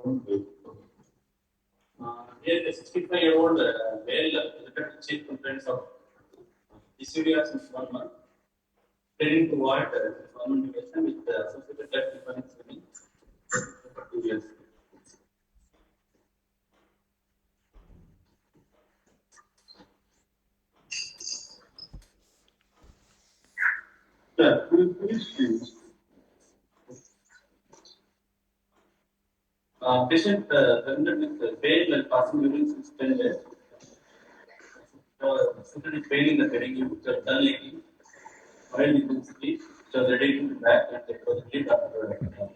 Here, the 65-year-old male visited chief complaints of dysuria since 1 month, leading to what fermentation with associated death difference swimming for 2 years. Yeah, patient presented with pain and passing urine since 10 days. Presented pain in the perineum, which was done lately, mild intensity, which was radiating to back, and it was relieved after treatment.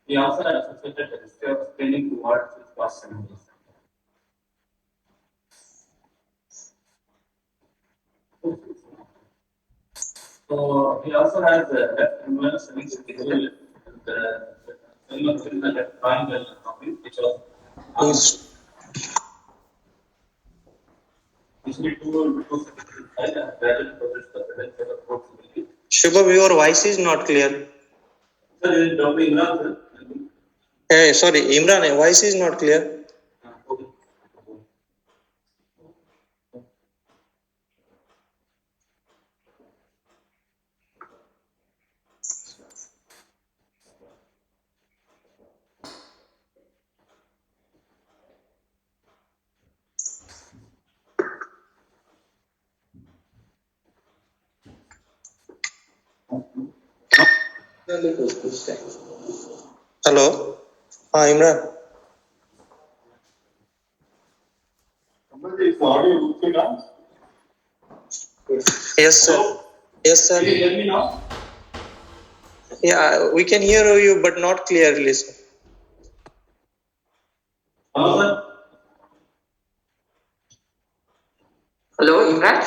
He also had associated a history of spinning towards his past 7 days. So he also has left immunous cells with the cell of the left triangle copy, which was usually 2 and gradually progressed the present set of proximity. Shubham, your voice is not clear. Sir, this is Dr. Imran, sir. Hey, sorry, Imran, your voice is not clear. Okay. Hello? Imran. Somebody is audio looking now? Yes, sir. Yes, sir. Can you hear me now? Yeah, we can hear you, but not clearly, sir. Hello, sir. Hello, Imran?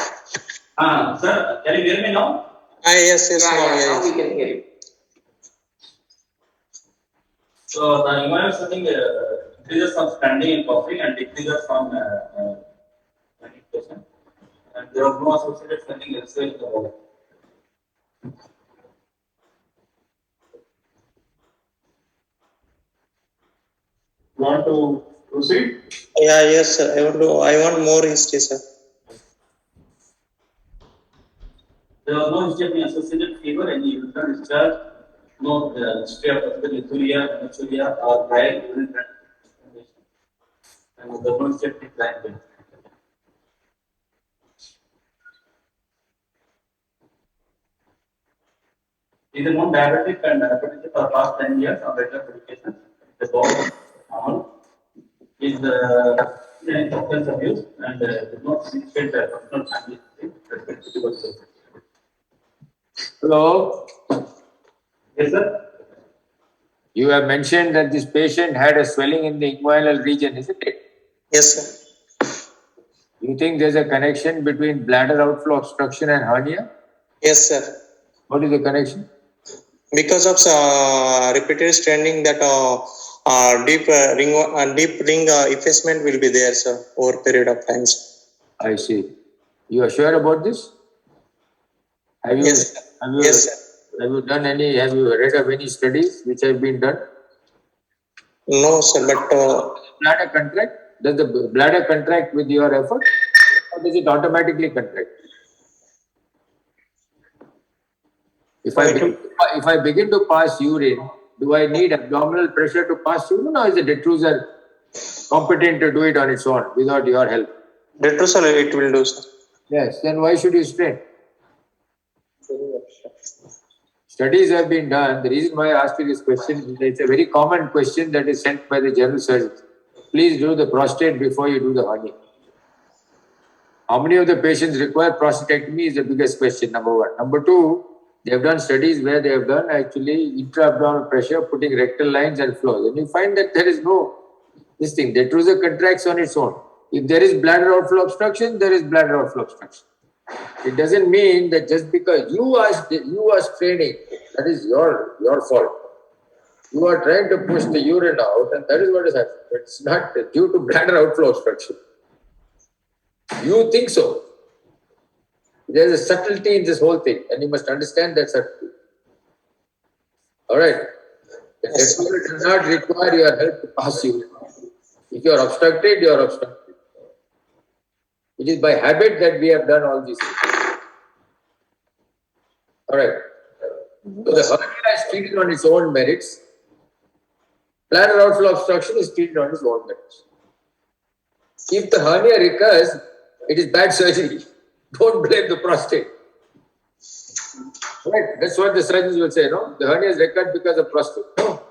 Sir, can you hear me now? Yes, Now we can hear you. So the immune setting increases from standing and coughing and decreases from 20%. And there are no associated setting elsewhere in the body. Want to proceed? Yeah, yes, sir. I want more history, sir. There was no history of any associated fever, any urine discharge, no history of lithuria, hematuria, or prior urine contamination. And the no history of decline. He is a non-diabetic and hypertensive for the past 10 years on regular medication. The goal is normal. Is in substance abuse and did not initiate personal family history. Hello. Yes, sir. You have mentioned that this patient had a swelling in the inguinal region, isn't it? Yes, sir. You think there's a connection between bladder outflow obstruction and hernia? Yes, sir. What is the connection? Because of repeated straining, that deep ring effacement will be there, sir, over a period of time, sir. I see. You are sure about this? Have you, Yes, sir. Yes, sir. Have you read of any studies which have been done? No, sir, but Bladder contract? Does the bladder contract with your effort, or does it automatically contract? If I begin to pass urine, do I need abdominal pressure to pass urine, or is the detrusor competent to do it on its own without your help? detrusor it will do, sir. Yes, then why should you strain? Studies have been done. The reason why I asked you this question is that it's a very common question that is sent by the general surgeon. Please do the prostate before you do the hernia. How many of the patients require prostatectomy is the biggest question, number one. Number two, they have done studies where they have done actually intra-abdominal pressure, putting rectal lines and flows. And you find that there is no, this thing, the detrusor contracts on its own. If there is bladder outflow obstruction, there is bladder outflow obstruction. It doesn't mean that just because you are straining, that is your fault. You are trying to push the urine out, and that is what is happening. It's not due to bladder outflow obstruction. You think so. There is a subtlety in this whole thing, and you must understand that subtlety. All right. The catheter does not require your help to pass urine. If you are obstructed, you are obstructed. It is by habit that we have done all these things. Alright. So the hernia is treated on its own merits. Bladder outflow obstruction is treated on its own merits. If the hernia recurs, it is bad surgery. Don't blame the prostate. Right? That's what the surgeons will say, no? The hernia is recurred because of prostate. No.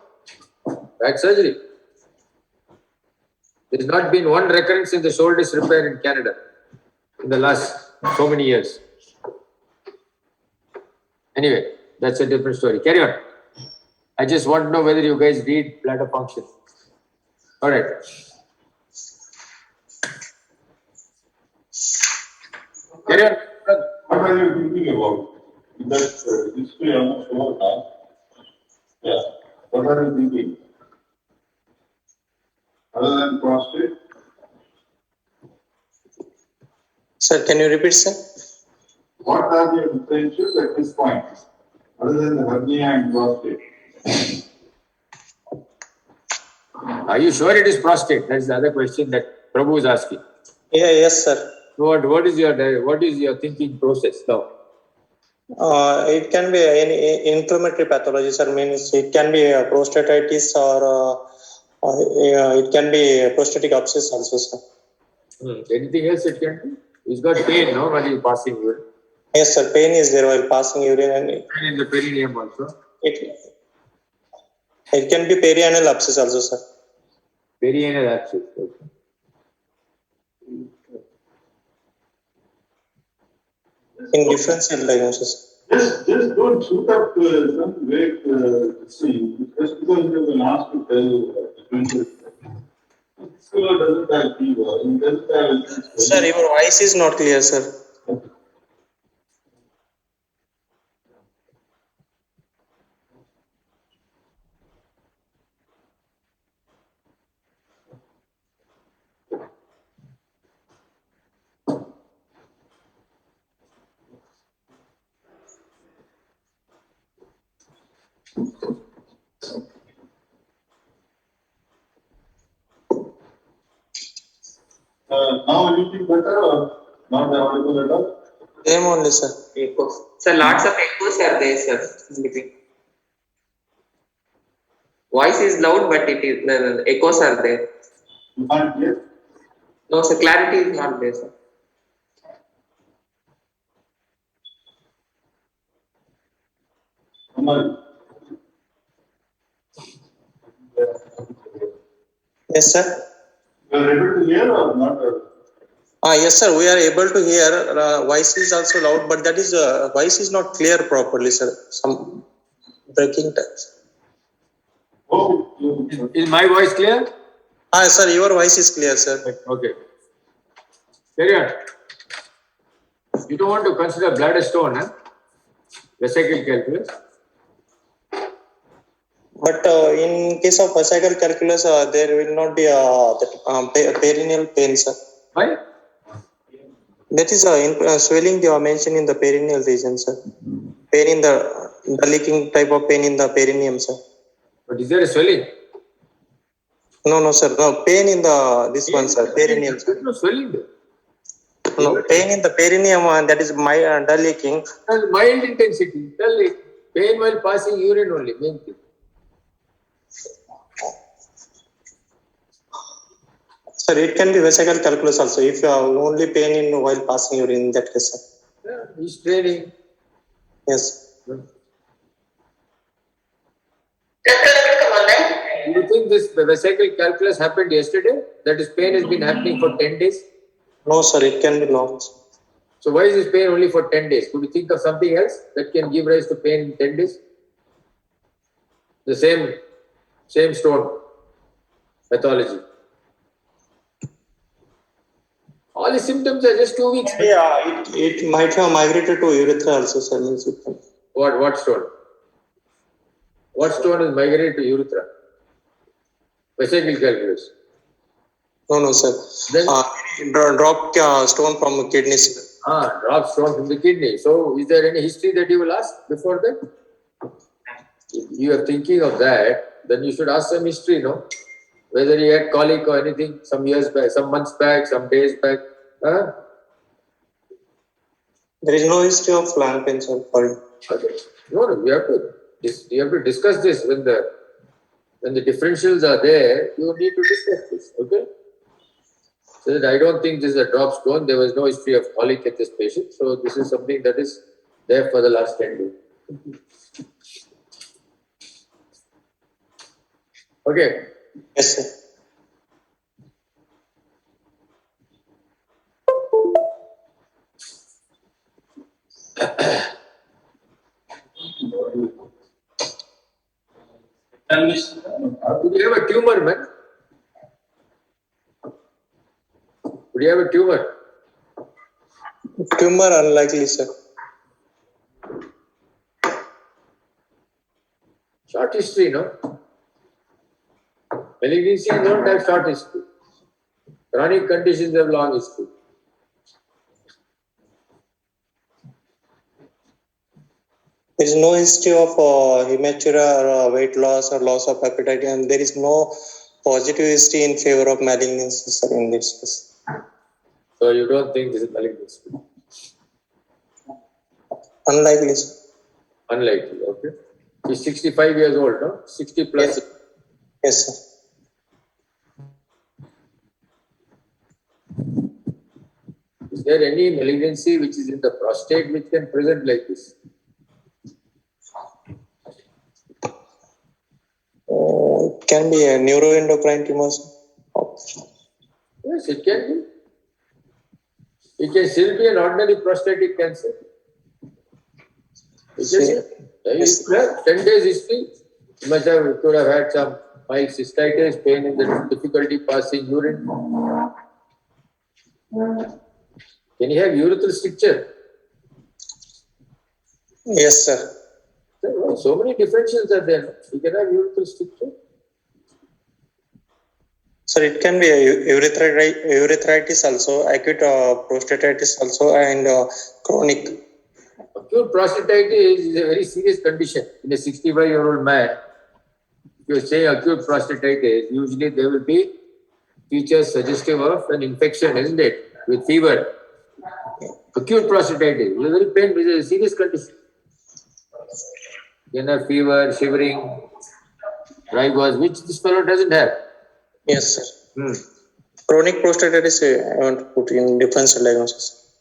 Bad surgery. There has not been one recurrence in the shoulders repair in Canada in the last so many years. Anyway, that's a different story. Carry on. I just want to know whether you guys read bladder function. All right. Carry on. What are you thinking about? That history almost over now. Yeah. What are you thinking? Other than prostate? Sir, can you repeat, sir? What are the differentials at this point? Other than the hernia and prostate? Are you sure it is prostate? That's the other question that Prabhu is asking. Yeah, yes, sir. What is your thinking process now? It can be any inflammatory pathology, sir. Means it can be prostatitis or it can be prostatic abscess also, sir. Anything else it can be? He's got pain, no, while he's passing urine. Yes, sir. Pain is there while passing urine, and And in the perineum also. it can be perianal abscess also, sir. Perianal abscess. Okay. In differential diagnosis. Just don't shoot up some vague thing just because you have asked to tell differentials. This fellow doesn't have fever. He doesn't have. Sir, your voice is not clear, sir. Now anything better or not audible at all? Same only, sir. Echoes. Sir, lots of echoes are there, sir. In between. Voice is loud, but it is the echoes are there. You can't hear? No, sir, clarity is not there, sir. Amal. Yes, sir. You are able to hear or not? Yes, sir. We are able to hear. Voice is also loud, but that is voice is not clear properly, sir. Some breaking times. Oh, Is my voice clear? Sir, your voice is clear, sir. Okay. Carry on. You don't want to consider bladder stone, huh? Vesical calculus. But in case of vesical calculus, there will not be perineal pain, sir. Why? That is swelling you are mentioned in the perineal region, sir. Pain in the leaking type of pain in the perineum, sir. But is there a swelling? No, sir. No, pain in this one, sir. Perineum, sir. There's no swelling there. No, pain in the perineum, that is my dull leaking. Mild intensity. Tell it. Pain while passing urine only. Main thing. Sir, it can be vesical calculus also. If you have only pain in while passing urine, in that case, sir. Yeah, he's training. Yes. You think this vesical calculus happened yesterday? That is, pain has been happening for 10 days? No, sir. It can be long. So why is this pain only for 10 days? Could you think of something else that can give rise to pain in 10 days? The same stone pathology. All the symptoms are just 2 weeks. Yeah, it might have migrated to urethra also, sir. Means it can. What stone? What stone is migrated to urethra? Vesical calculus. No, sir. Then Drop stone from kidney, sir. Drop stone from the kidney. So is there any history that you will ask before that? If you are thinking of that, then you should ask some history, no? Whether he had colic or anything some years back, some months back, some days back. Huh? There is no history of lung cancer for him. Okay. No, we have to discuss this when the differentials are there. You need to discuss this, okay? So that I don't think this is a drop stone. There was no history of colic at this patient, so this is something that is there for the last 10 days. Okay. Yes, sir. Examination. Would you have a tumor, man? Would you have a tumor? Tumor unlikely, sir. Short history, no? Malignancy don't have short history. Chronic conditions have long history. There is no history of hematuria or weight loss or loss of appetite, and there is no positive history in favor of malignancy, sir, in this case. So you don't think this is malignancy? Unlikely, sir. Unlikely, okay. He's 65 years old, no? 60 plus. Yes. Yes, sir. Is there any malignancy which is in the prostate which can present like this? It can be a neuroendocrine tumor, sir. Yes, it can be. It can still be an ordinary prostatic cancer. It Yes. could have 10 days history. You could have had some mild cystitis, pain in the difficulty passing urine. Can you have urethral stricture? Yes, sir. So many differentials are there. You can have urethral stricture. Sir, it can be a urethritis also, acute prostatitis also, and chronic. Acute prostatitis is a very serious condition in a 65-year-old man. If you say acute prostatitis, usually there will be features suggestive of an infection, isn't it? With fever. Acute prostatitis is a very painful, it's a serious condition. You can have fever, shivering, dry gauze, which this fellow doesn't have. Yes, sir. Chronic prostatitis, I want to put in differential diagnosis.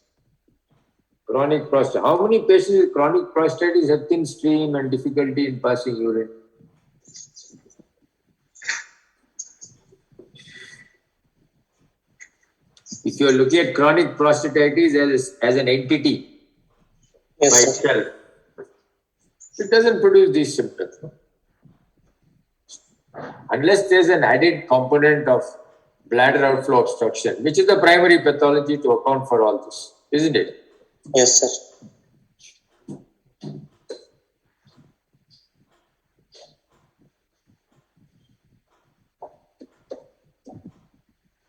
Chronic prostatitis. How many patients with chronic prostatitis have thin stream and difficulty in passing urine? If you are looking at chronic prostatitis as an entity by Yes, sir. itself, it doesn't produce these symptoms. No? Unless there's an added component of bladder outflow obstruction, which is the primary pathology to account for all this, isn't it? Yes, sir.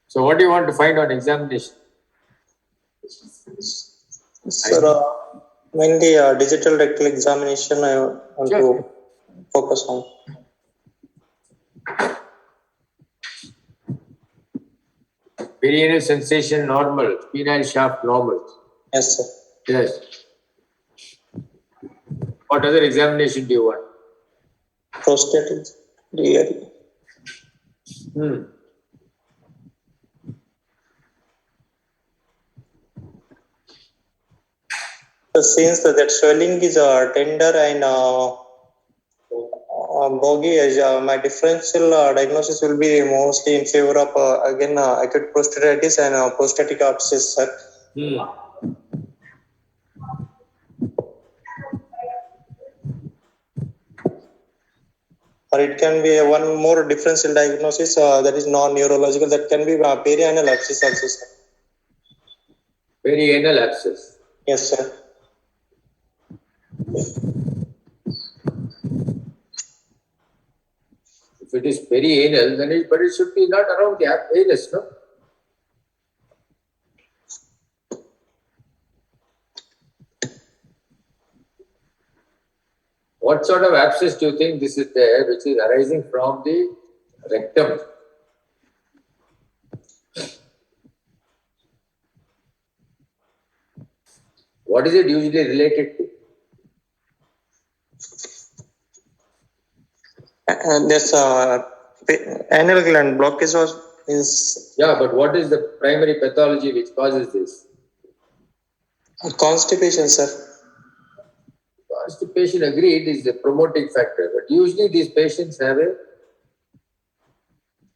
So what do you want to find on examination? Sir, mainly digital rectal examination, I want to focus on. Perineal sensation normal, penile shaft normal. Yes, sir. Yes. What other examination do you want? Prostate, DRE. So since that swelling is tender and boggy, my differential diagnosis will be mostly in favor of again acute prostatitis and prostatic abscess, sir. Or it can be one more differential diagnosis that is non-neurological, that can be perianal abscess also, sir. Perianal abscess. Yes, sir. If it is perianal, then it should be not around the anus, no? what sort of abscess do you think this is there, which is arising from the rectum? What is it usually related to? And there's anal gland blockage was is Yeah, but what is the primary pathology which causes this? constipation, sir. Constipation, agreed, is the promoting factor, but usually these patients have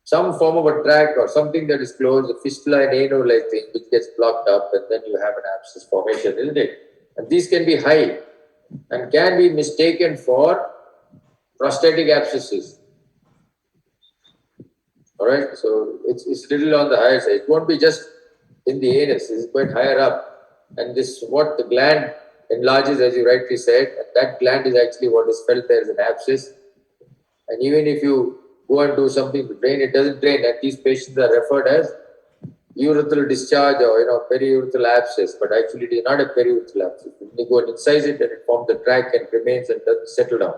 some form of a tract or something that is closed, a fistula and ano-like thing, which gets blocked up, and then you have an abscess formation, isn't it? And these can be high and can be mistaken for prostatic abscesses. All right, so it's little on the higher side. It won't be just in the anus; it's quite higher up, and this is what the gland enlarges, as you rightly said, and that gland is actually what is felt there as an abscess. And even if you go and do something to drain, it doesn't drain, and these patients are referred as urethral discharge or periurethral abscess, but actually it is not a periurethral abscess. When you go and incise it, and it forms the tract and remains and doesn't settle down.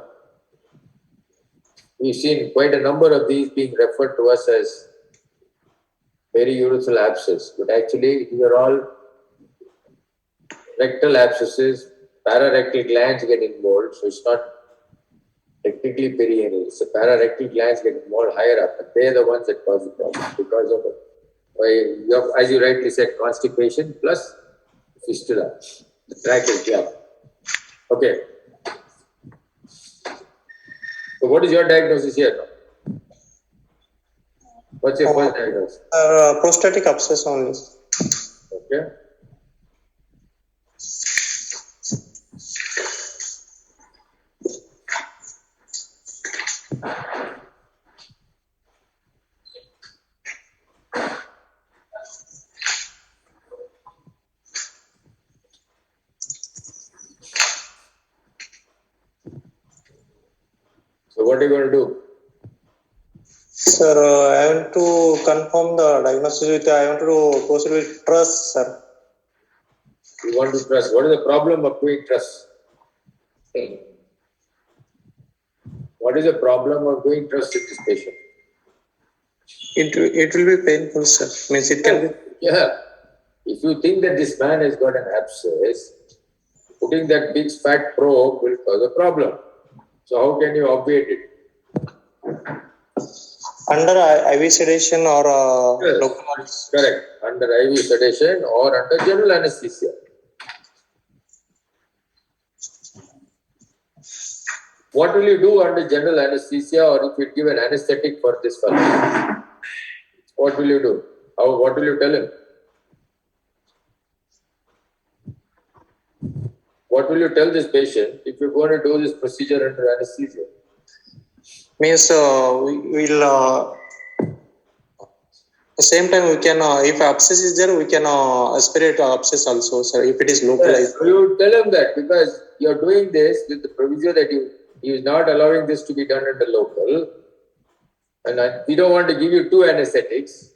We've seen quite a number of these being referred to us as periurethral abscess, but actually these are all rectal abscesses. Pararectal glands get involved, so it's not technically perianal. It's the pararectal glands get involved higher up, and they're the ones that cause the problem because of as you rightly said, constipation plus fistula. The tract is blocked. Okay. So what is your diagnosis here now? What's your first diagnosis? Prostatic abscess only. Okay. So what are you going to do? Sir, I want to confirm the diagnosis with. I want to proceed with TRUS, sir. You want to trust. What is the problem of doing trust? What is the problem of doing trust in this patient? It will be painful, sir. Means it can be. Yeah. If you think that this man has got an abscess, putting that big fat probe will cause a problem. So how can you obviate it? Under IV sedation or Yes. local anesthesia. Correct. Under IV sedation or under general anesthesia. What will you do under general anesthesia, or if you give an anesthetic for this fellow? What will you do? What will you tell him? What will you tell this patient if you're going to do this procedure under anesthesia? Means we will. At the same time, we can, if abscess is there, we can aspirate abscess also, sir, if it is localized. Yes, so you tell him that because you're doing this with the proviso that he is not allowing this to be done under local, and we don't want to give you two anesthetics.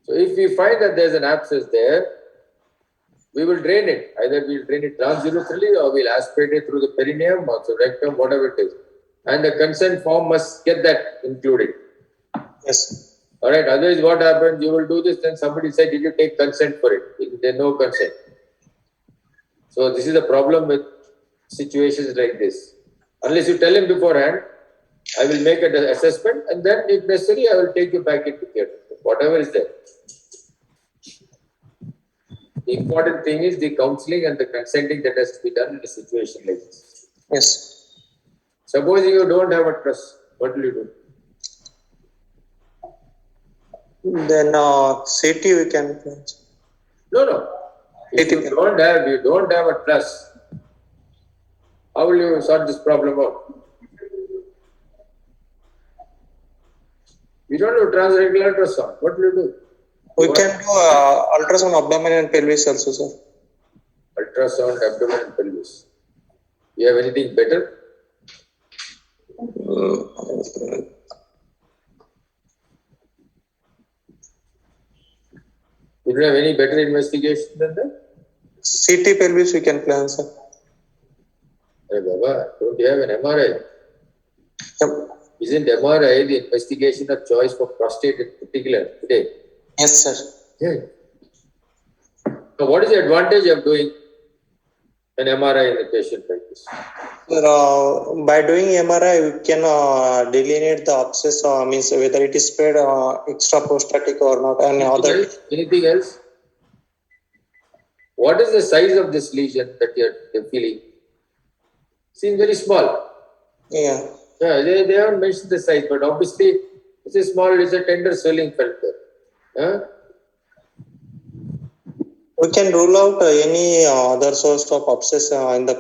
So if we find that there's an abscess there, we will drain it. Either we'll drain it transurethral or we'll aspirate it through the perineum or the rectum, whatever it is. And the consent form must get that included. Yes. All right. Otherwise, what happens? You will do this, then somebody said, "Did you take consent for it?" There's no consent. So this is a problem with situations like this. Unless you tell him beforehand, I will make an assessment, and then if necessary, I will take you back into care. Whatever is there. The important thing is the counseling and the consenting that has to be done in a situation like this. Yes. Supposing you don't have a trust, what will you do? Then CT we can. No. If you don't have a trust, how will you sort this problem out? You don't have transrectal ultrasound. What will you do? We can do ultrasound abdomen and pelvis also, sir. Ultrasound, abdomen and pelvis. You have anything better? You don't have any better investigation than that? CT pelvis we can plan, sir. Hey Baba, don't you have an MRI. Yep. Isn't MRI the investigation of choice for prostate in particular today? Yes, sir. Yeah. So what is the advantage of doing an MRI in a patient like this? Sir, by doing MRI, we can delineate the abscess, means whether it is spread extra prostatic or not, and other. Anything else? What is the size of this lesion that you're feeling? Seems very small. Yeah. Yeah, they haven't mentioned the size, but obviously it's a small, it's a tender swelling felt there. Huh? We can rule out any other source of abscess in the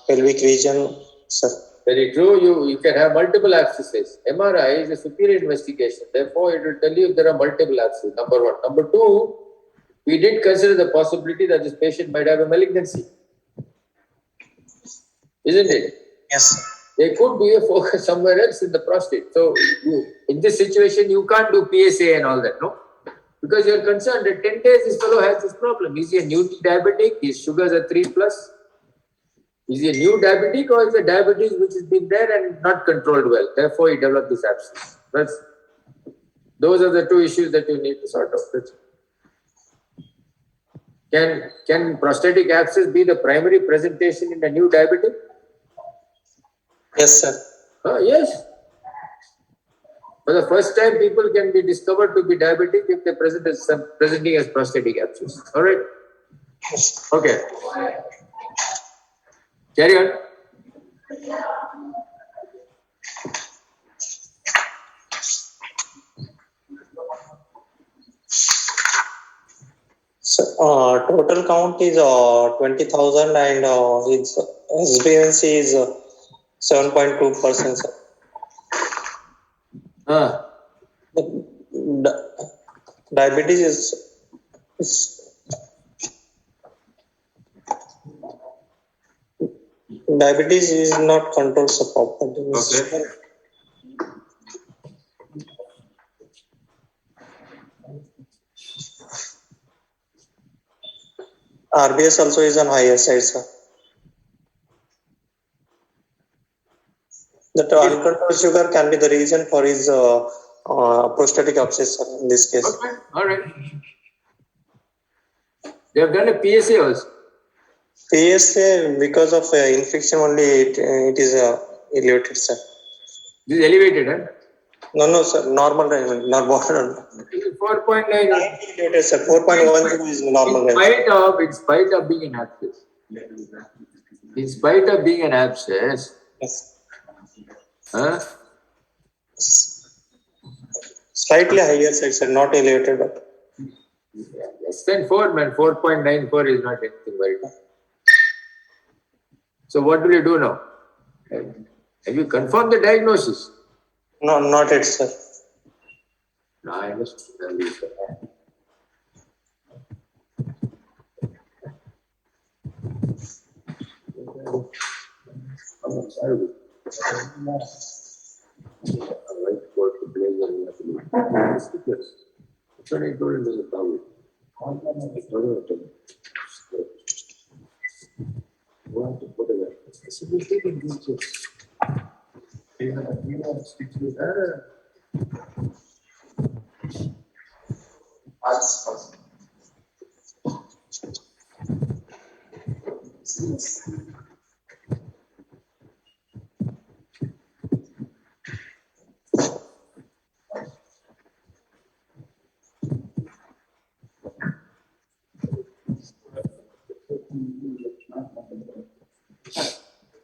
pelvic region, sir. Very true. You can have multiple abscesses. MRI is a superior investigation. Therefore, it will tell you if there are multiple abscesses. Number one. Number two, we did consider the possibility that this patient might have a malignancy. Isn't it? Yes, sir. There could be a focus somewhere else in the prostate. So, in this situation, you can't do PSA and all that, no? Because you're concerned that 10 days this fellow has this problem. Is he a new diabetic? His sugars are 3+. Is he a new diabetic, or is it diabetes which has been there and not controlled well? Therefore, he developed this abscess. Those are the two issues that you need to sort out. Can prostatic abscess be the primary presentation in a new diabetic? Yes, sir. Yes. For the first time, people can be discovered to be diabetic if they presenting as prostatic abscess. All right. Okay. Carry on. So, total count is 20,000 and its SBNC is 7.2%, sir. Diabetes is diabetes is not controlled so properly. Okay. RBS also is on higher side, sir. That uncontrolled sugar can be the reason for his prostatic abscess, sir, in this case. Okay. All right. They have done a PSA also. PSA, because of infection only, it is elevated, sir. This is elevated, huh? No, sir. Normal range, not border. 4.9. Elevated, sir. 4.10 is normal range. In spite of being an abscess. In spite of being an abscess. Yes. Huh? Slightly higher side, sir. Not elevated, but. Less than 4, man. 4.94 is not anything very good. So what will you do now? Have you confirmed the diagnosis? No, not yet, sir. No, I understand.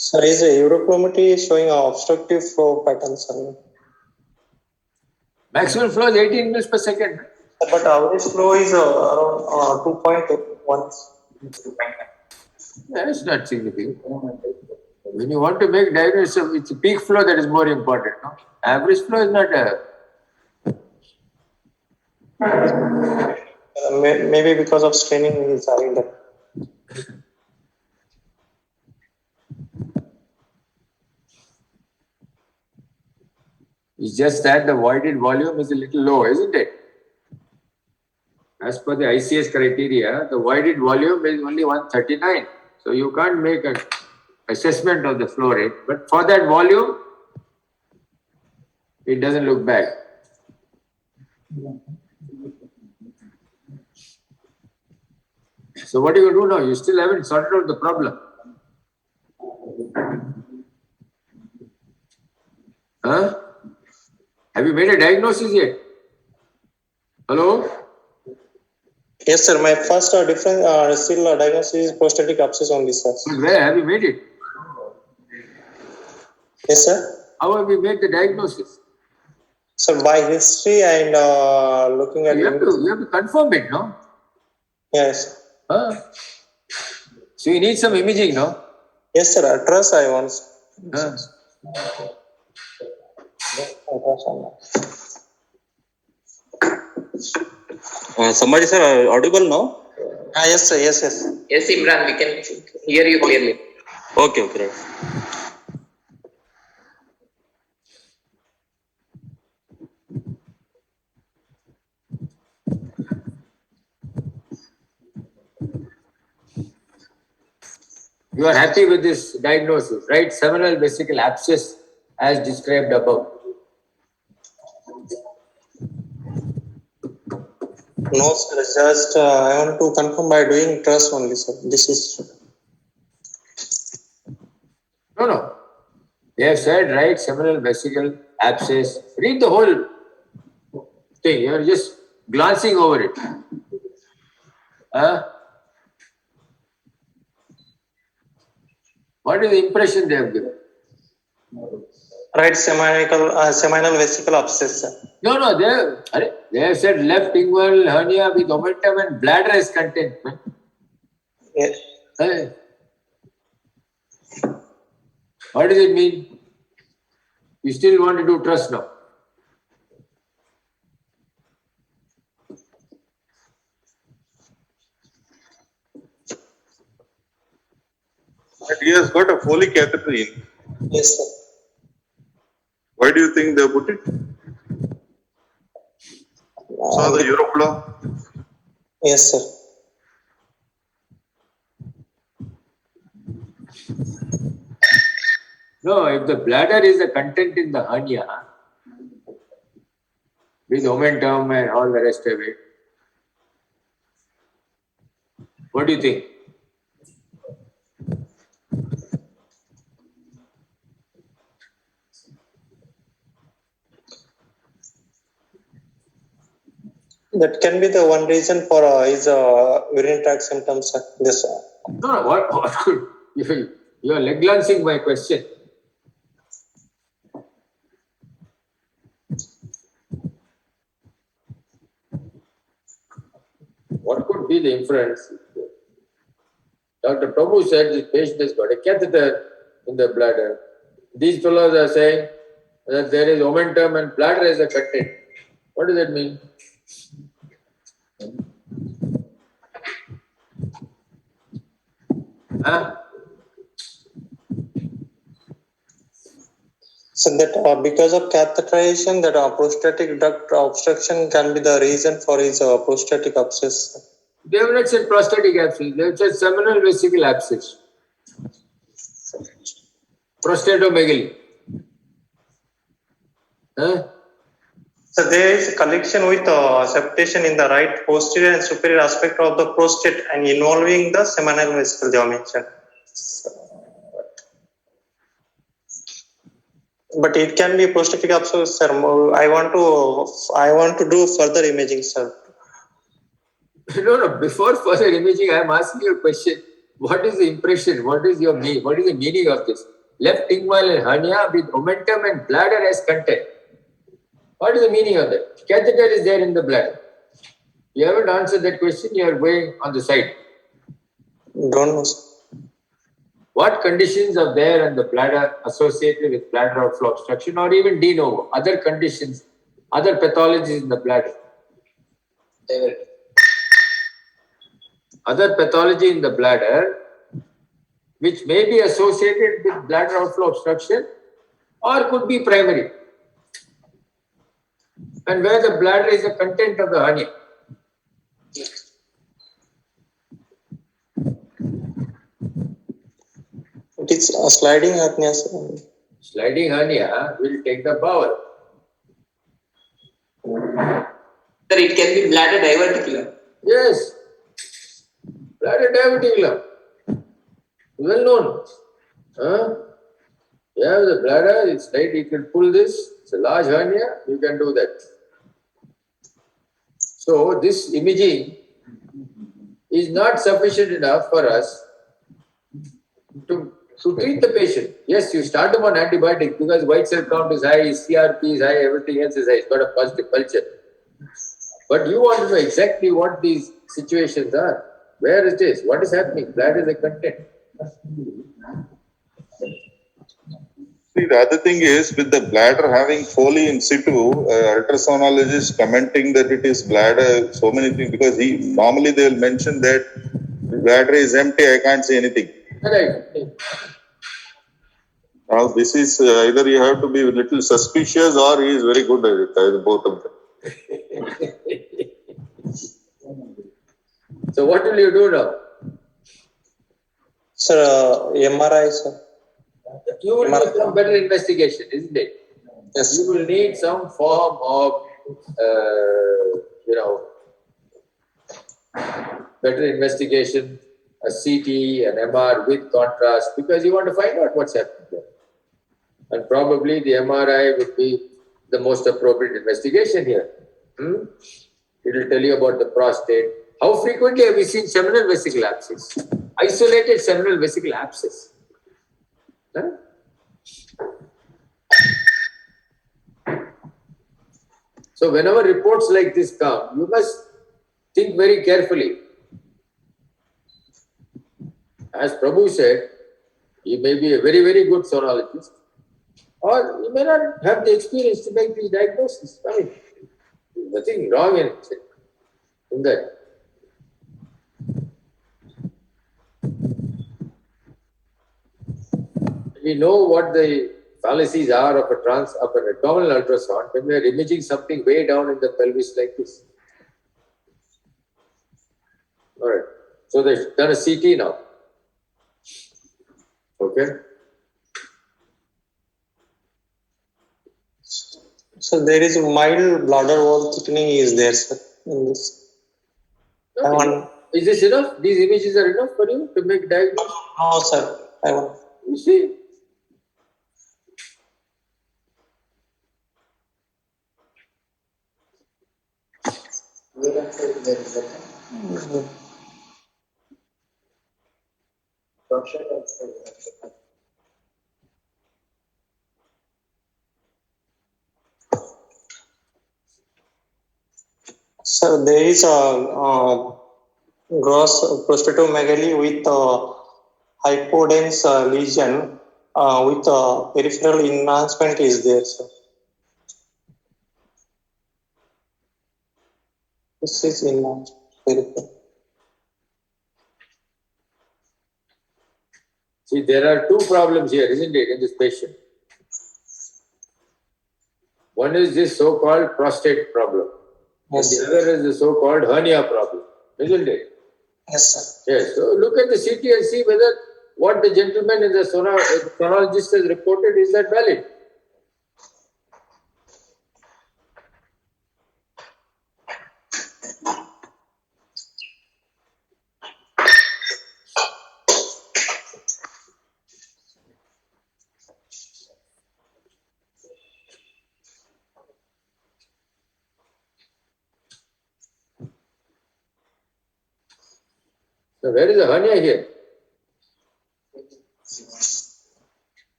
Sir, is urochromatry showing an obstructive flow pattern, sir? Maximum flow is 18 mils per second. But average flow is around 2.1. That's not significant. When you want to make diagnosis, it's peak flow that is more important. No? Average flow is not a. Maybe because of straining, he is having that. It's just that the voided volume is a little low, isn't it? As per the ICS criteria, the voided volume is only 139. So you can't make a assessment of the flow rate, but for that volume, it doesn't look bad. So what do you do now? You still haven't sorted out the problem. Huh? Have you made a diagnosis yet? Hello? Yes, sir. My first different still diagnosis is prostatic abscess only, sir. Where have you made it? Yes, sir. How have you made the diagnosis? So by history and looking at You have to confirm it, no? yes, Huh? So you need some imaging, no? yes, sir. Ultras I want. Huh? Somebody sir, audible now? Yes, sir. Yes, yes. Yes, Imran, we can hear you clearly. Okay, right. You are happy with this diagnosis, right? Seminal vesicle abscess as described above. No, sir. Just I want to confirm by doing trust only, sir. This is No. They have said, right, seminal vesicle abscess. Read the whole thing. You are just glancing over it. Huh? What is the impression they have given? right seminal vesicle abscess, sir. No, they have said left inguinal hernia with omentum and bladder as content. Yeah. Hey. What does it mean? You still want to do trust now? But he has got a Foley catheter in. Yes, sir. Why do you think they put it? Saw the Europla? Yes, sir. No, if the bladder is the content in the hernia, with omentum and all the rest of it, what do you think? That can be the one reason for his urinary tract symptoms, sir. This. No, what could you are leg glancing my question. What could be the inference? Dr. Prabhu said this patient has got a catheter in the bladder. These fellows are saying that there is omentum and bladder as a content. What does that mean? Huh? So that because of catheterization, that prostatic duct obstruction can be the reason for his prostatic abscess. They have not said prostatic abscess. They have said seminal vesicle abscess. Prostatomegaly. Huh? So there is a collection with septation in the right posterior and superior aspect of the prostate and involving the seminal vesicle, they have mentioned. But it can be prostatic abscess, sir. I want to do further imaging, sir. No. Before further imaging, I am asking you a question. What is the impression? What is your meaning? What is the meaning of this? Left inguinal hernia with omentum and bladder as content. What is the meaning of that? Catheter is there in the bladder. You haven't answered that question. You are going on the side. Don't know, sir. What conditions are there in the bladder associated with bladder outflow obstruction or even de novo? Other conditions, other pathologies in the bladder. Other pathology in the bladder which may be associated with bladder outflow obstruction or could be primary. And where the bladder is the content of the hernia. It is a sliding hernia, sir. Sliding hernia will take the bowel. Sir, it can be bladder diverticulum. Yes. Bladder diverticulum. Well known. Huh? You have the bladder, it's right, you can pull this, it's a large hernia, you can do that. So this imaging is not sufficient enough for us to treat the patient. Yes, you start them on antibiotics because white cell count is high, CRP is high, everything else is high, it's got a positive culture. But you want to know exactly what these situations are, where it is, what is happening, that is the content. See, the other thing is with the bladder having Foley in situ, ultrasoundologist commenting that it is bladder, so many things, because normally they will mention that bladder is empty, I can't see anything. Right. Now this is either you have to be a little suspicious or he is very good at it, either both of them. So what will you do now? Sir, MRI, sir. You will need some better investigation, isn't it? Yes. You will need some form of, better investigation, a CT, an MR with contrast, because you want to find out what's happening there. And probably the MRI would be the most appropriate investigation here. It will tell you about the prostate. How frequently have we seen seminal vesicle abscess? Isolated seminal vesicle abscess. Huh? So whenever reports like this come, you must think very carefully. As Prabhu said, you may be a very, very good sonologist, or you may not have the experience to make these diagnoses. I mean, there's nothing wrong in that. We know what the fallacies are of an abdominal ultrasound when we are imaging something way down in the pelvis like this. All right. So they've done a CT now. Okay. So there is a mild bladder wall thickening is there, sir, in this. Okay. Is this enough? These images are enough for you to make diagnosis? No, sir. You see? Sir, there is a gross prostatomegaly with hypodense lesion with peripheral enhancement is there, sir. This is enhanced peripheral. See, there are two problems here, isn't it, in this patient? One is this so-called prostate problem. Yes, And the other is the so-called hernia problem, isn't it? yes, sir. Yes. So look at the CT and see whether what the gentleman in the sonologist has reported is that valid. So where is the hernia here?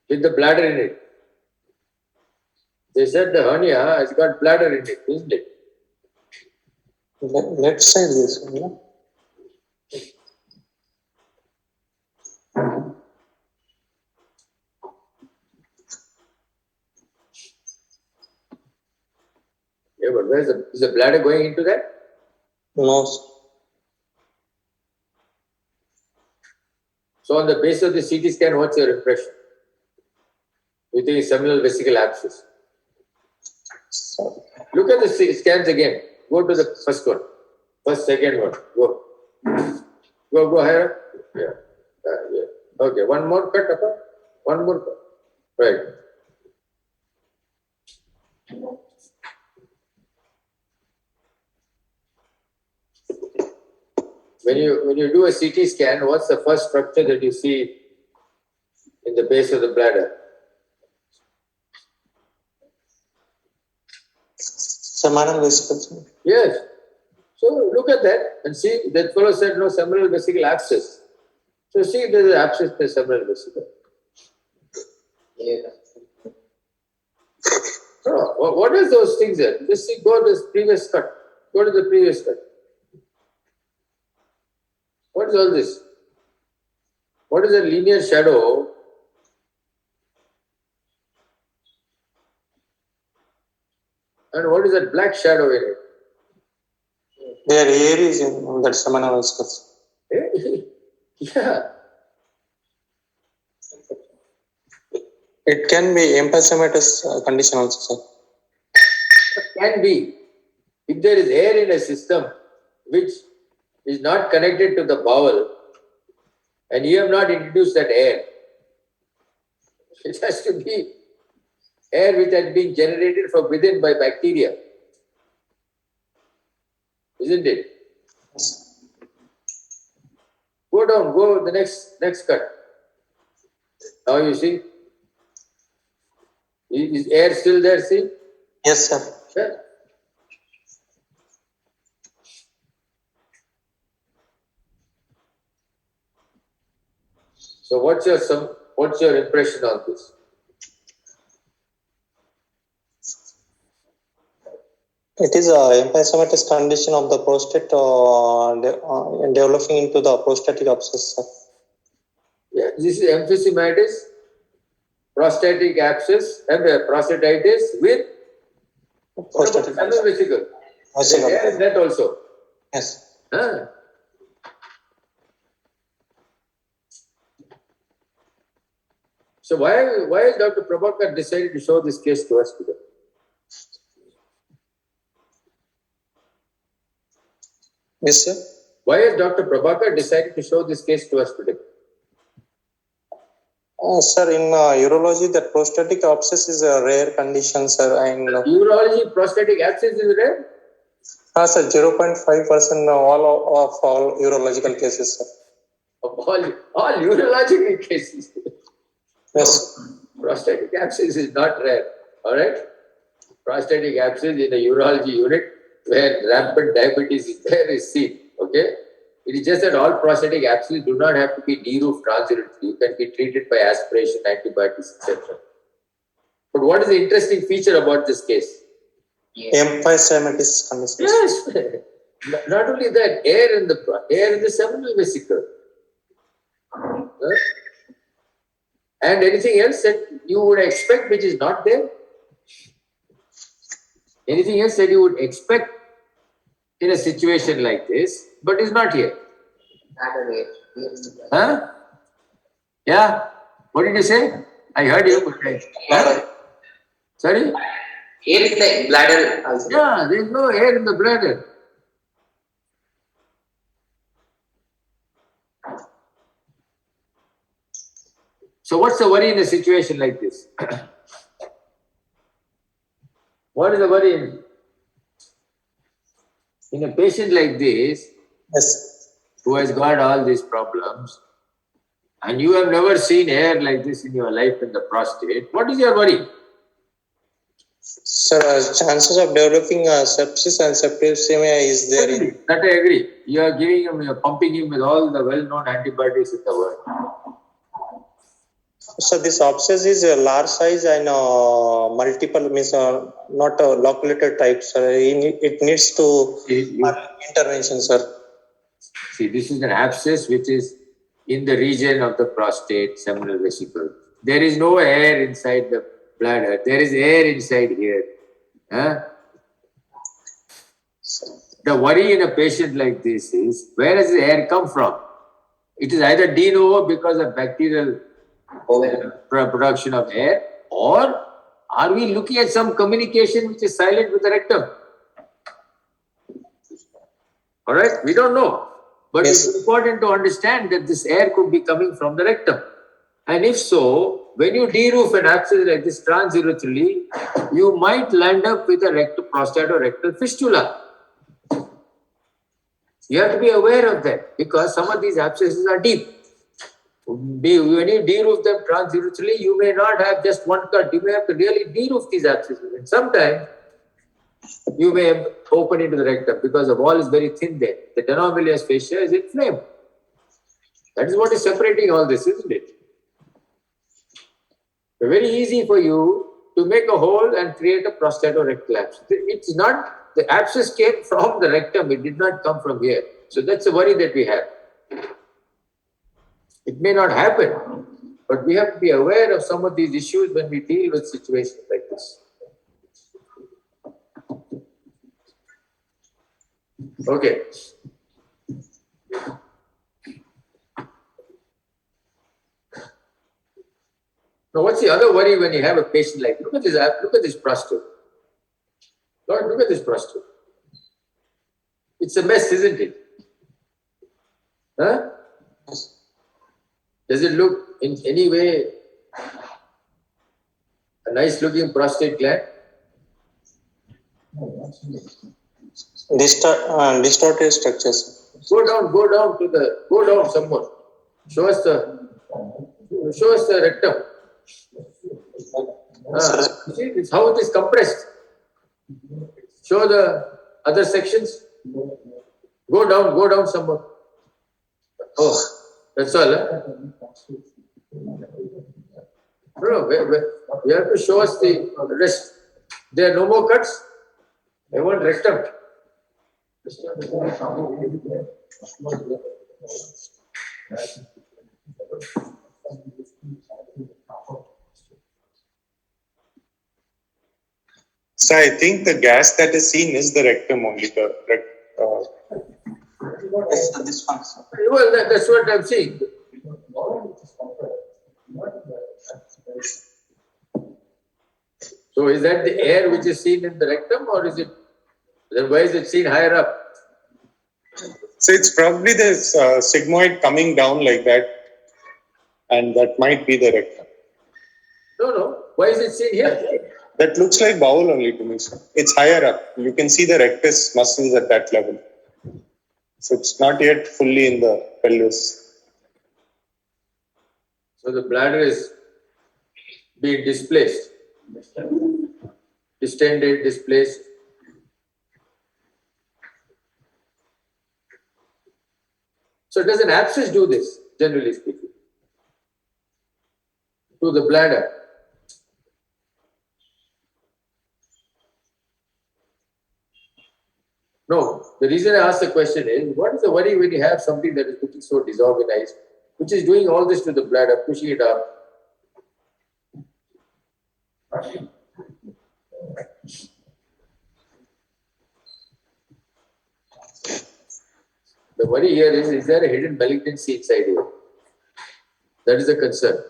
With the bladder in it. They said the hernia has got bladder in it, isn't it? Left side this one, no? Yeah, but is the bladder going into that? No, sir. So on the basis of the CT scan, what's your impression? You think it's seminal vesicle abscess? Look at the scans again. Go to the first one. Second one. Go higher. Yeah. Okay, one more cut, Appa? One more cut. Right. When you do a CT scan, what's the first structure that you see in the base of the bladder? Seminal vesicle. Yes. So look at that and see. That fellow said no seminal vesicle abscess. So see if there is abscess in the seminal vesicle. No, what is those things there? Just see, go to this previous cut. Go to the previous cut. What is all this? What is a linear shadow? And what is that black shadow in it? Their air is in that seminal vesicle. Yeah. It can be emphysematous condition also, sir. Can be. If there is air in a system which is not connected to the bowel and you have not introduced that air, it has to be air which has been generated from within by bacteria. Isn't it? Go down, go the next cut. Now you see. Is air still there, see? Yes, sir. Yeah. So what's your impression on this? It is a emphysematous condition of the prostate developing into the prostatic abscess, sir. Yeah, this is emphysematous, prostatic abscess, and prostatitis with Prostatic seminal vesicle. vesicle. There is that also. Yes. Huh? So why has Dr. Prabhakar decided to show this case to us today? Yes, sir. Why has Dr. Prabhakar decided to show this case to us today? Sir, in urology, the prostatic abscess is a rare condition, sir. And Urology, prostatic abscess is rare? sir, 0.5% all urological cases, sir. Of all urological cases. Yes. Prostatic abscess is not rare. All right? Prostatic abscess in the urology unit where rampant diabetes is there is seen. Okay? It is just that all prostatic abscesses do not have to be de-roofed transurantly. You can be treated by aspiration, antibiotics, etc. But what is the interesting feature about this case? Emphysematous condition. Yes. Not only that, air in the seminal vesicle. And anything else that you would expect which is not there? Anything else that you would expect in a situation like this, but is not here? Huh? Yeah? What did you say? I heard you. Huh? Sorry? Air in the bladder also. Yeah, there is no air in the bladder. So what's the worry in a situation like this? What is the worry in a patient like this? Yes. Who has got all these problems, and you have never seen air like this in your life in the prostate, what is your worry? Sir, chances of developing sepsis and septicemia is there. That I agree. You are giving him, you are pumping him with all the well-known antibiotics in the world. So this abscess is a large size and multiple, means not a loculated type, sir. It needs to intervention, sir. See, this is an abscess which is in the region of the prostate seminal vesicle. There is no air inside the bladder. There is air inside here. Huh? The worry in a patient like this is, where does the air come from? It is either de novo because of bacterial production of air, or are we looking at some communication which is silent with the rectum? All right, we don't know. But Yes. it's important to understand that this air could be coming from the rectum. And if so, when you deroof an abscess like this transurethral, you might land up with a prostatorectal fistula. You have to be aware of that because some of these abscesses are deep. When you deroof them transurethral, you may not have just one cut. You may have to really deroof these abscesses. And sometimes you may open into the rectum because the wall is very thin there. The denominus fascia is inflamed. That is what is separating all this, isn't it? It's very easy for you to make a hole and create a prostatorectal abscess. It's not, the abscess came from the rectum, it did not come from here. So that's a worry that we have. It may not happen, but we have to be aware of some of these issues when we deal with situations like this. Okay. Now, what's the other worry when you have a patient like, look at this prostate. Lord, look at this prostate. It's a mess, isn't it? Huh? Does it look in any way a nice looking prostate gland? Distorted structures. Go down someone. Show us the rectum. You see, it's how it is compressed. Show the other sections. Go down someone. Oh, that's all. Huh? No, you have to show us the rest. There are no more cuts. I want rectum. So I think the gas that is seen is the rectum only. Well, that's what I'm saying. So is that the air which is seen in the rectum, or is it? Then why is it seen higher up? So it's probably the sigmoid coming down like that, and that might be the rectum. No. Why is it seen here? That looks like bowel only to me, sir. It's higher up. You can see the rectus muscles at that level. So it's not yet fully in the pelvis. So the bladder is being displaced, distended, displaced. So does an abscess do this, generally speaking, to the bladder? No. The reason I ask the question is, what is the worry when you have something that is looking so disorganized, which is doing all this to the bladder, pushing it up? The worry here is there a hidden malignancy inside here? That is the concern.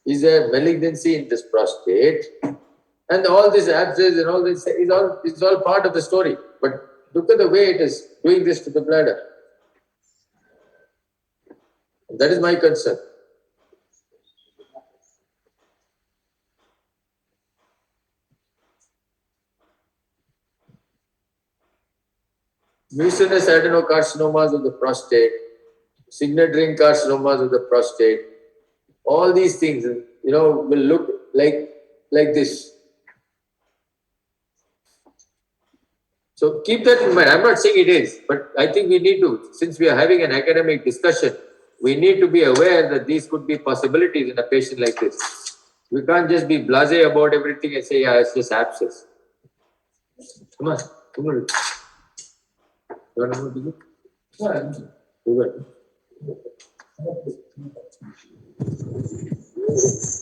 Is there malignancy in this prostate? And all this abscess and all this is all part of the story. But look at the way it is doing this to the bladder. And that is my concern. Mucinous adenocarcinomas of the prostate, signet ring carcinomas of the prostate, all these things, will look like this. So keep that in mind. I'm not saying it is, but I think we need to, since we are having an academic discussion, we need to be aware that these could be possibilities in a patient like this. We can't just be blasé about everything and say, yeah, it's just abscess. Come on. You want to do it? Do it.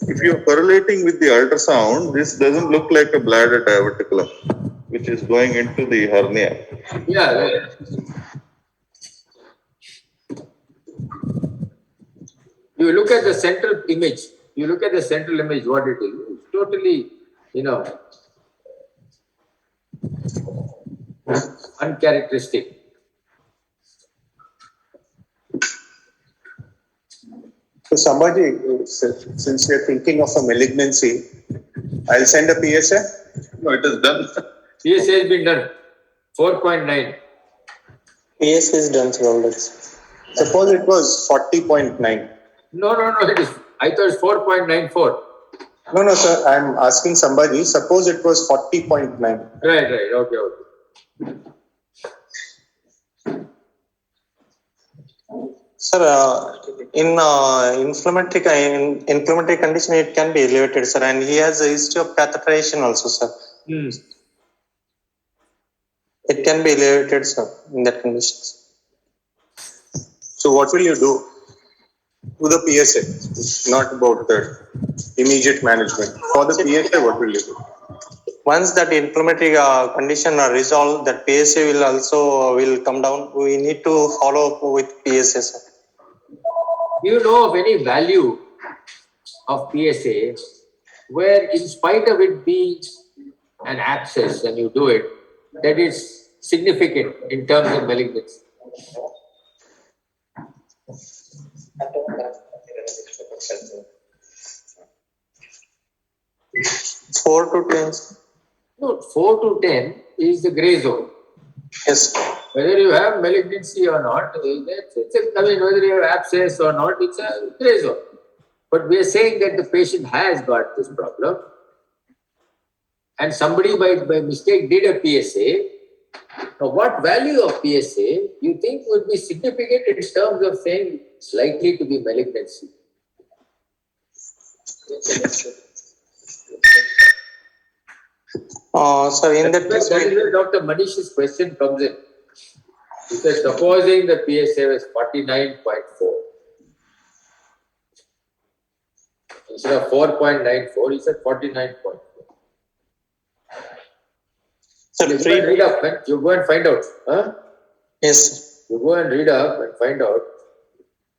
If you're correlating with the ultrasound, this doesn't look like a bladder diverticulum, which is going into the hernia. Yeah. Right. You look at the central image. What it is. It's totally, uncharacteristic. So Sambhaji, since you're thinking of a malignancy, I'll send a PSA. No, it is done. PSA has been done. 4.9. PSA is done sir, already. Suppose it was 40.9. No. It is. I thought it's 4.94. No, sir. I'm asking somebody. Suppose it was 40.9. Right. Okay. Sir, in inflammatory condition, it can be elevated, sir. And he has a history of catheterization also, sir. It can be elevated, sir, in that condition. So what will you do? To the PSA, not about the immediate management. For the PSA, what will you do? Once that inflammatory condition are resolved, that PSA will also will come down. We need to follow up with PSA, sir. Do you know of any value of PSA where, in spite of it being an abscess when you do it, that is significant in terms of malignancy? 4 to 10. No, 4 to 10 is the gray zone. Yes. Whether you have malignancy or not, whether you have abscess or not, it's a gray zone. But we are saying that the patient has got this problem and somebody by mistake did a PSA. Now, what value of PSA you think would be significant in terms of saying it's likely to be malignancy? Sir, in that case, that is where Dr. Manish's question comes in. He says, supposing the PSA was 49.4. Instead of 4.94, he said 49.4. sir, You go and read up, man. You go and find out. Huh? Yes. You go and read up and find out.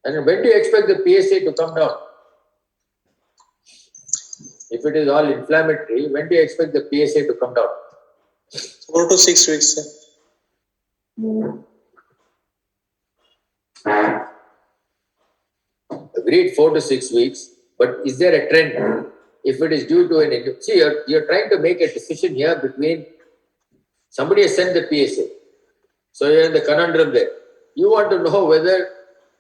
And when do you expect the PSA to come down? If it is all inflammatory, when do you expect the PSA to come down? 4 to 6 weeks, sir. Agreed, 4 to 6 weeks. But is there a trend? If it is due to an... See, you're trying to make a decision here between... Somebody has sent the PSA. So you're in the conundrum there. You want to know whether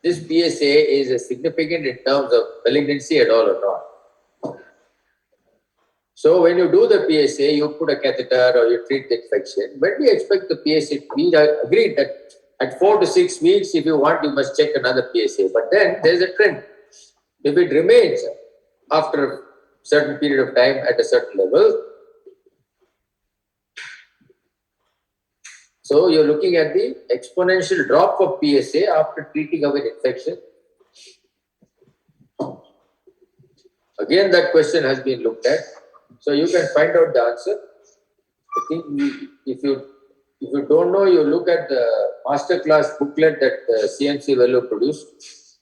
this PSA is significant in terms of malignancy at all or not. So when you do the PSA, you put a catheter or you treat the infection. When do you expect the PSA to be? Agreed that at 4 to 6 weeks, if you want, you must check another PSA. But then there's a trend. If it remains after a certain period of time at a certain level, so you're looking at the exponential drop of PSA after treating of an infection. Again, that question has been looked at. So you can find out the answer. I think if you don't know, you look at the masterclass booklet that CMC Vellore produced.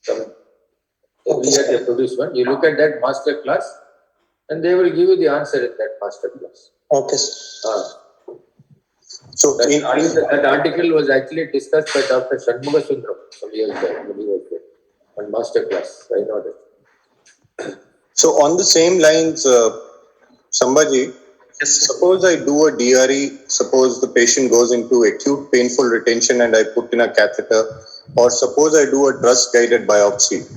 They produced one. You look at that masterclass, and they will give you the answer in that masterclass. Okay, sir. So that article was actually discussed by Dr. Shanmuga Sundram some years back when he was there on masterclass. I know that. So on the same lines, Sambhaji, suppose I do a DRE, suppose the patient goes into acute painful retention and I put in a catheter, or suppose I do a TRUST-guided biopsy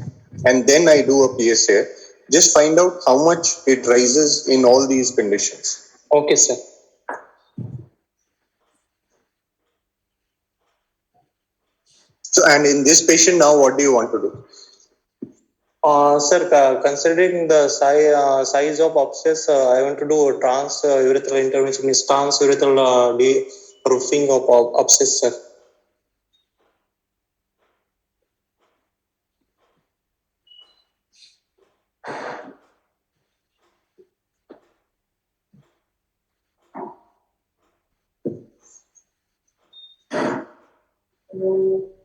and then I do a PSA, just find out how much it rises in all these conditions. Okay, sir. So, and in this patient now, what do you want to do? Sir, considering the size of abscess, I want to do a transurethral intervention, means transurethral roofing of abscess, sir.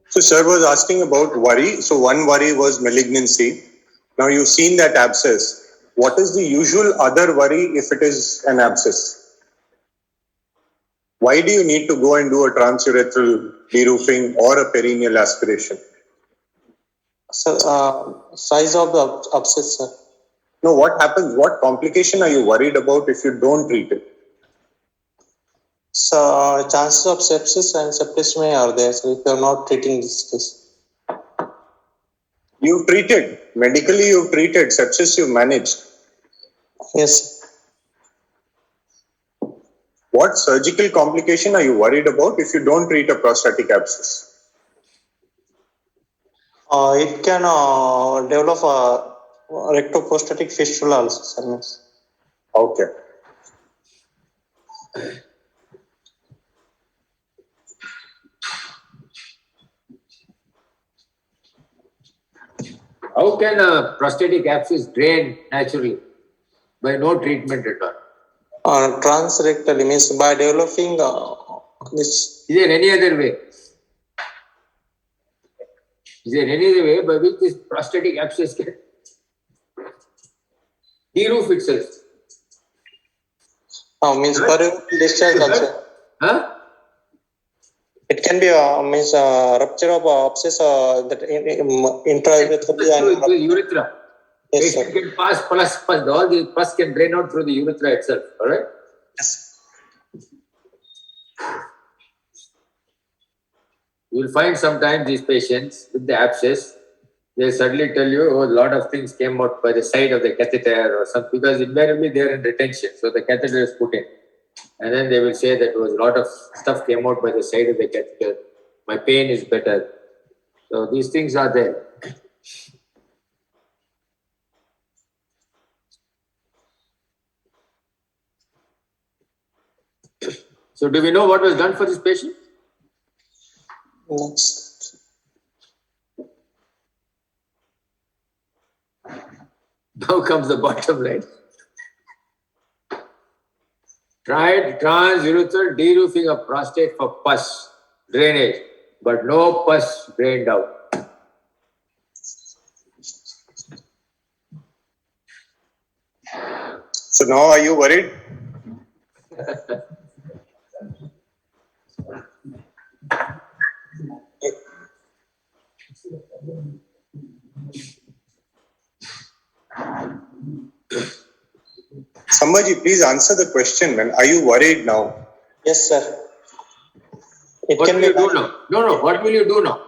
So sir was asking about worry. So one worry was malignancy. Now you've seen that abscess. What is the usual other worry if it is an abscess? Why do you need to go and do a transurethral deroofing or a perineal aspiration? Sir, size of the abscess, sir. No, what happens? What complication are you worried about if you don't treat it? So, chances of sepsis and septicemia are there, so if you are not treating this case. You've treated medically. You've treated sepsis. You managed. Yes. What surgical complication are you worried about if you don't treat a prostatic abscess? It can develop a rectoprostatic fistula also, sir. Okay. How can a prostatic abscess drain naturally by no treatment at all? Transrectally means by developing this. Is there any other way? Is there any other way by which this prostatic abscess can de-roof itself? Means peripheral discharge also. Huh? It can be means rupture of abscess that intraurethral and Through the urethra. yes, Patient sir. can pass pus. All the pus can drain out through the urethra itself. All right. Yes. You will find sometimes these patients with the abscess, they suddenly tell you, oh, a lot of things came out by the side of the catheter or something, because invariably they are in retention. So the catheter is put in. And then they will say that was a lot of stuff came out by the side of the catheter. My pain is better. So these things are there. So do we know what was done for this patient? Next. Now comes the bottom line. Tried transurethral de-roofing of prostate for pus drainage, but no pus drained out. So now are you worried? Sambhaji, please answer the question, man. Are you worried now? Yes, sir. It What can will be you do now? No. What will you do now?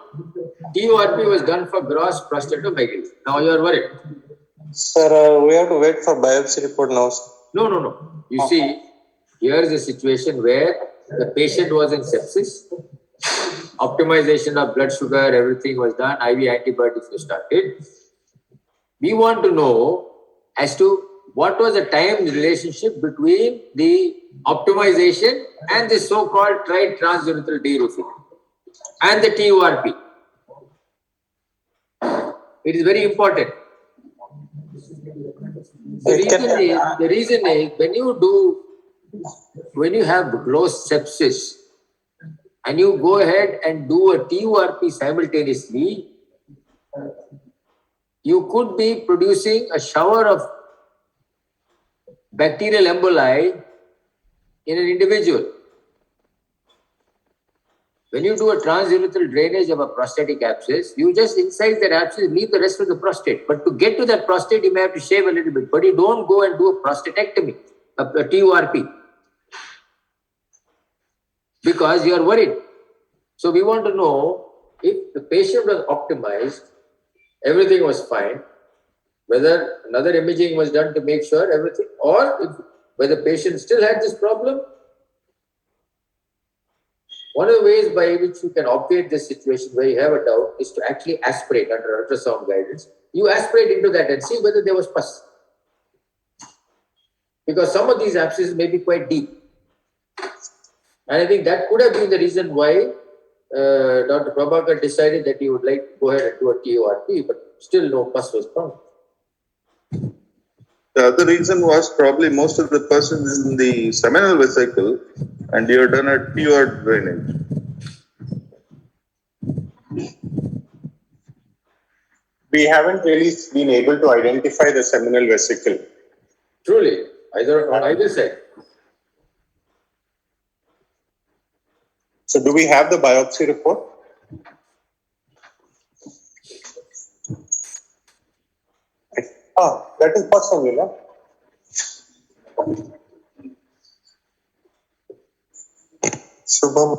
TURP was done for gross prostatomegaly. Now you are worried. Sir, we have to wait for biopsy report now, sir. No. You see, here is a situation where the patient was in sepsis, optimization of blood sugar, everything was done, IV antibiotics were started. We want to know as to what was the time relationship between the optimization and the so-called tried transurethral de-roofing and the TURP. It is very important. The reason is when you have gross sepsis and you go ahead and do a TURP simultaneously, you could be producing a shower of bacterial emboli in an individual. When you do a transurethral drainage of a prostatic abscess, you just incise that abscess, leave the rest of the prostate. But to get to that prostate, you may have to shave a little bit. But you don't go and do a prostatectomy, a TURP, because you are worried. So we want to know if the patient was optimized, everything was fine, whether another imaging was done to make sure everything, or whether the patient still had this problem. One of the ways by which you can obviate this situation where you have a doubt is to actually aspirate under ultrasound guidance. You aspirate into that and see whether there was pus. Because some of these abscesses may be quite deep. And I think that could have been the reason why Dr. Prabhakar decided that he would like to go ahead and do a TURP, but still no pus was found. The other reason was probably most of the person is in the seminal vesicle and you have done a TUR drainage. We haven't really been able to identify the seminal vesicle. Truly, either on either side. So do we have the biopsy report? That is pus only, no? Shubham.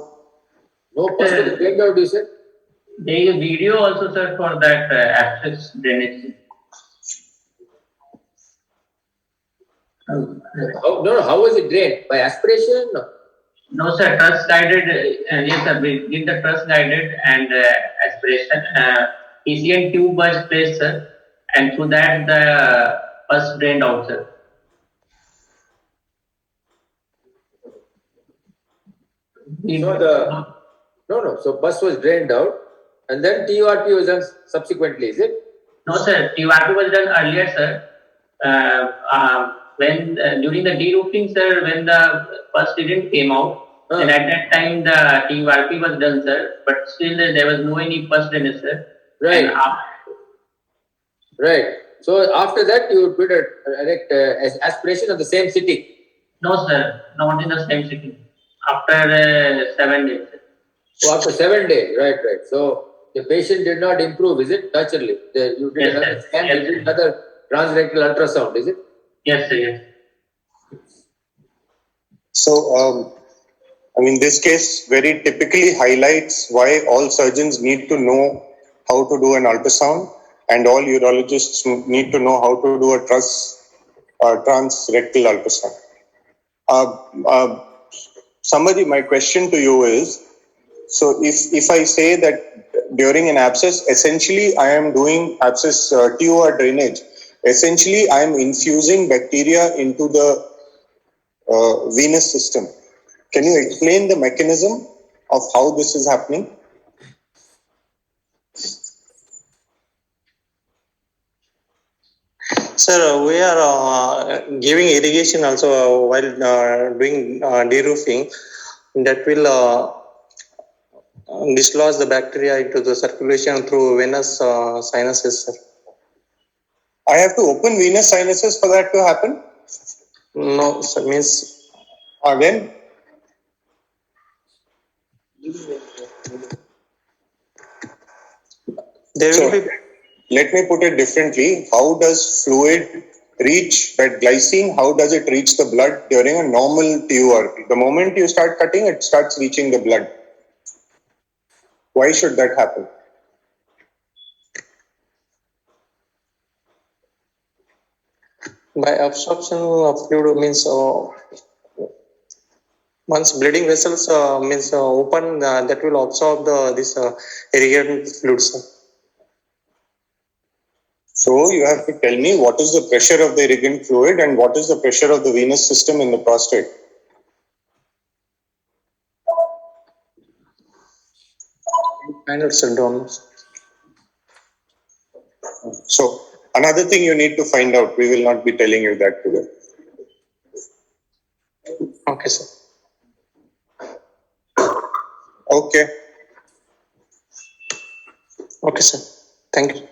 No pus was drained out, you said? There is a video also, sir, for that abscess drainage. How was it drained? By aspiration? No. No, sir, truss guided, yes, sir, we did the truss guided and aspiration. ECN tube was placed, sir, and through that the pus drained out, sir. So pus was drained out and then TURP was done subsequently, is it? No, sir, TURP was done earlier, sir. When during the de-roofing, sir, when the pus didn't came out, and at that time the TURP was done, sir, but still there was no any pus drainage, sir. Right. Right. So after that you did a direct aspiration of the same sitting. No, sir, not in the same sitting. After 7 days. Sir. So after 7 days, right. So the patient did not improve, is it? Naturally, you did Yes, another sir. scan, Yes, you did another transrectal ultrasound, is it? Yes, sir, yes. So, this case very typically highlights why all surgeons need to know how to do an ultrasound and all urologists need to know how to do a transrectal ultrasound. Somebody, my question to you is, so if I say that during an abscess, essentially I am doing abscess TUR drainage, essentially I am infusing bacteria into the venous system. Can you explain the mechanism of how this is happening? Sir, we are giving irrigation also while doing de-roofing. That will dislodge the bacteria into the circulation through venous sinuses, sir. I have to open venous sinuses for that to happen? No, sir, means Again? there will be. Let me put it differently. How does fluid reach that glycine? How does it reach the blood during a normal TURP? The moment you start cutting, it starts reaching the blood. Why should that happen? By absorption of fluid means once bleeding vessels means open, that will absorb this irrigated fluids. So you have to tell me what is the pressure of the irrigant fluid and what is the pressure of the venous system in the prostate. So another thing you need to find out, we will not be telling you that today. Okay, sir. Okay. Okay, sir. Thank you.